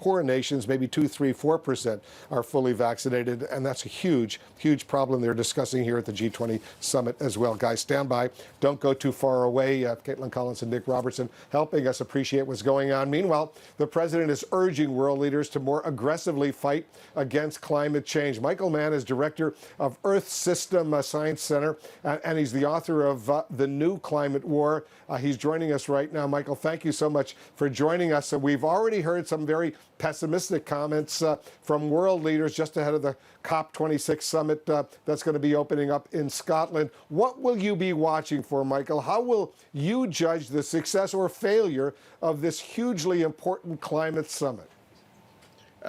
poor nations, maybe 2, 3, 4% are fully vaccinated, and that's a huge, huge problem they're discussing here at the G20 summit as well. Guys, stand by. Don't go too far away. Caitlin Collins and Nick Robertson helping us appreciate what's going on. Meanwhile, the president is urging world leaders to more aggressively fight against climate change. Michael Mann is director of Earth System Science Center, and he's the author of The New Climate War. He's joining us right now. Michael, thank you so much for joining us. We've already heard some very pessimistic comments from world leaders just ahead of the COP26 summit that's going to be opening up in Scotland. What will you be watching for, Michael? How will you judge the success or failure of this hugely important climate summit?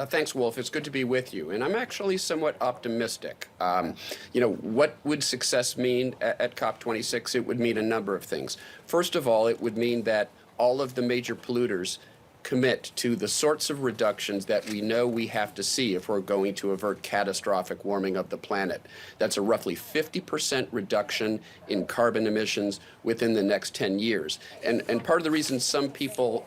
Thanks, Wolf. It's good to be with you. And I'm actually somewhat optimistic. What would success mean at COP26? It would mean a number of things. First of all, it would mean that all of the major polluters commit to the sorts of reductions that we know we have to see if we're going to avert catastrophic warming of the planet. That's a roughly 50% reduction in carbon emissions within the next 10 years. And part of the reason some people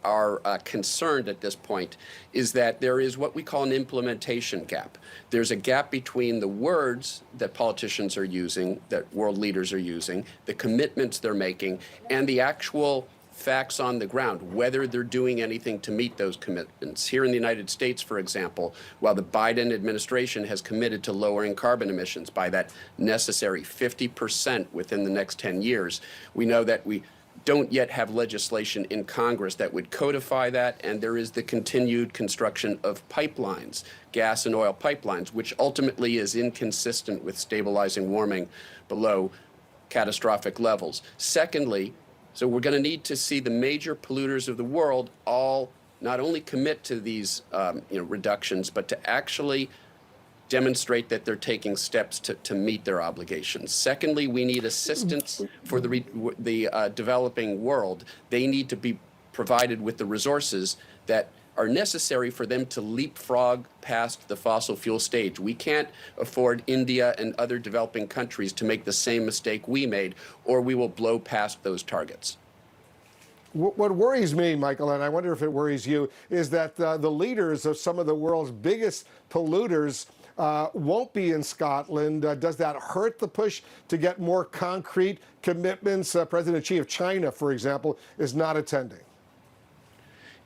are concerned at this point is that there is what we call an implementation gap. There's a gap between the words that politicians are using, that world leaders are using, the commitments they're making, and the actual facts on the ground, whether they're doing anything to meet those commitments. Here in the United States, for example, while the Biden administration has committed to lowering carbon emissions by that necessary 50% within the next 10 years, we know that we don't yet have legislation in Congress that would codify that, and there is the continued construction of pipelines, gas and oil pipelines, which ultimately is inconsistent with stabilizing warming below catastrophic levels. Secondly, so we're going to need to see the major polluters of the world all not only commit to these reductions, but to actually demonstrate that they're taking steps to meet their obligations. Secondly, we need assistance for the developing world. They need to be provided with the resources that are necessary for them to leapfrog past the fossil fuel stage. We can't afford India and other developing countries to make the same mistake we made, or we will blow past those targets. What worries me, Michael, and I wonder if it worries you, is that the leaders of some of the world's biggest polluters won't be in Scotland. Does that hurt the push to get more concrete commitments? President Xi of China, for example, is not attending.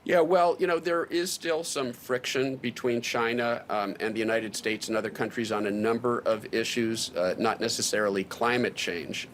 Yeah, well, there is still some friction between China and the United States and other countries on a number of issues, not necessarily climate change.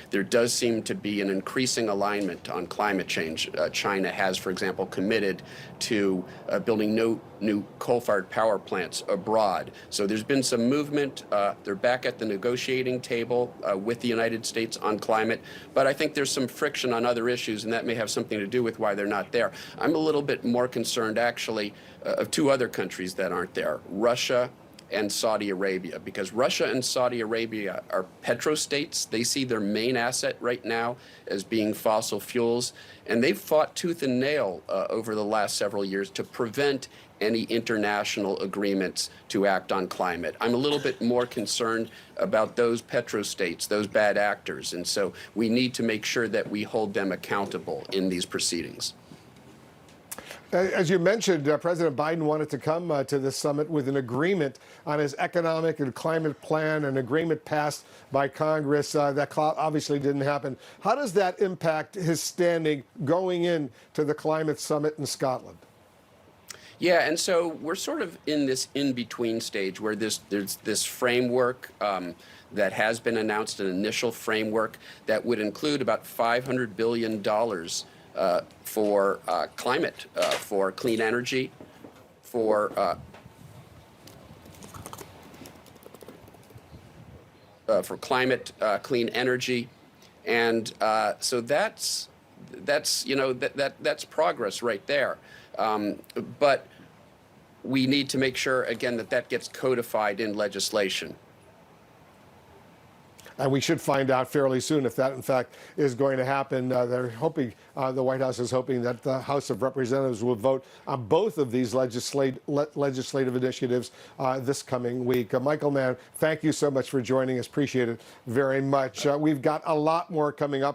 There does seem to be an increasing alignment on climate change. China has, for example, committed to building no new coal-fired power plants abroad. So there's been some movement. They're back at the negotiating table with the United States on climate. But I think there's some friction on other issues, and that may have something to do with why they're not there. I'm a little bit more concerned, actually, of two other countries that aren't there, Russia and Saudi Arabia, because Russia and Saudi Arabia are petrostates. They see their main asset right now as being fossil fuels, and they've fought tooth and nail over the last several years to prevent any international agreements to act on climate. I'm a little bit more concerned about those petrostates, those bad actors, and so we need to make sure that we hold them accountable in these proceedings. As you mentioned, President Biden wanted to come to this summit with an agreement on his economic and climate plan, an agreement passed by Congress. That obviously didn't happen. How does that impact his standing going into the climate summit in Scotland? Yeah, and so we're sort of in this in-between stage where there's this framework that has been announced, an initial framework that would include about $500 billion for climate, for clean energy, for climate, clean energy, and so that's progress right there. But we need to make sure again that gets codified in legislation. And we should find out fairly soon if that, in fact, is going to happen. They're hoping, the White House is hoping that the House of Representatives will vote on both of these legislative initiatives this coming week. Michael Mann, thank you so much for joining us. Appreciate it very much. We've got a lot more coming up.